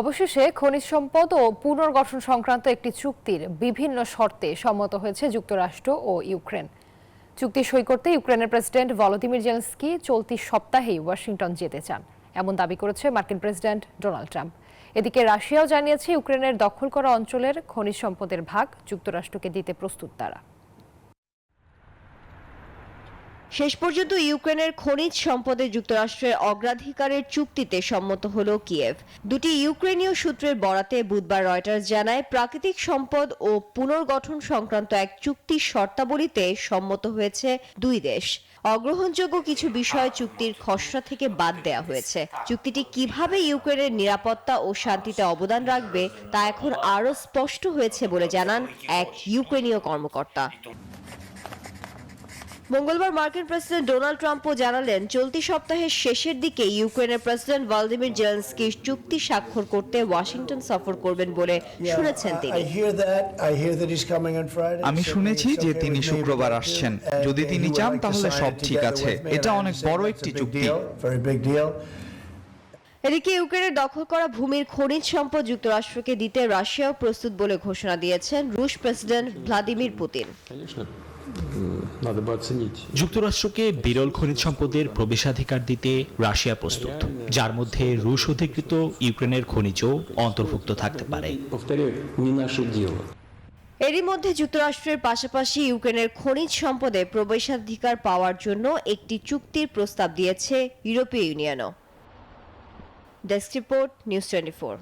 অবশেষে খনিজ সম্পদ ও পুনর্গঠন সংক্রান্ত একটি চুক্তির বিভিন্ন শর্তে সম্মত হয়েছে যুক্তরাষ্ট্র ও ইউক্রেন। চুক্তি সই করতে ইউক্রেনের প্রেসিডেন্ট ভলোদিমির জেলেনস্কি চলতি সপ্তাহেই ওয়াশিংটন যেতে চান, এমন দাবি করেছে মার্কিন প্রেসিডেন্ট ডোনাল্ড ট্রাম্প। এদিকে রাশিয়াও জানিয়েছে ইউক্রেনের দখল করা অঞ্চলের খনিজ সম্পদের ভাগ যুক্তরাষ্ট্রকে দিতে প্রস্তুত তারা। শেষ পর্যন্ত ইউক্রেনের খনিজ সম্পদে যুক্তরাষ্ট্রের অগ্রাধিকারের চুক্তিতে সম্মত হল কিয়েভ। দুটি ইউক্রেনীয় সূত্রের বরাতে বুধবার রয়টার্স জানায়, প্রাকৃতিক সম্পদ ও পুনর্গঠন সংক্রান্ত এক চুক্তির শর্তাবলীতে সম্মত হয়েছে দুই দেশ। অগ্রহণযোগ্য কিছু বিষয় চুক্তির খসড়া থেকে বাদ দেওয়া হয়েছে। চুক্তিটি কিভাবে ইউক্রেনের নিরাপত্তা ও শান্তিতে অবদান রাখবে তা এখন আরও স্পষ্ট হয়েছে বলে জানান এক ইউক্রেনীয় কর্মকর্তা। মঙ্গলবার মার্কিন প্রেসিডেন্ট ডোনাল্ড ট্রাম্পও জানালেন, চলতি সপ্তাহের শেষের দিকে ইউক্রেনের প্রেসিডেন্ট ভলোদিমির জেলেনস্কি চুক্তি স্বাক্ষর করতে ওয়াশিংটন সফর করবেন বলে শুনেছেন তিনি। আমি শুনেছি যে তিনি শুক্রবার আসছেন। যদি তিনি চান তাহলে সব ঠিক আছে। এটা অনেক বড় একটি চুক্তি। এদিকে ইউক্রেনের দখল করা ভূমির খনিজ সম্পদ যুক্তরাষ্ট্রকে দিতে রাশিয়াও প্রস্তুত বলে ঘোষণা দিয়েছেন রুশ প্রেসিডেন্ট ভ্লাদিমির পুতিন। যুক্তরাষ্ট্রকে বিরল খনিজ সম্পদের প্রবেশাধিকার দিতে রাশিয়া প্রস্তুত, যার মধ্যে রুশ অধিকৃত ইউক্রেনের খনিজও অন্তর্ভুক্ত থাকতে পারে। এরই মধ্যে যুক্তরাষ্ট্রের পাশাপাশি ইউক্রেনের খনিজ সম্পদে প্রবেশাধিকার পাওয়ার জন্য একটি চুক্তির প্রস্তাব দিয়েছে ইউরোপীয় ইউনিয়নও। Desk report, news 24।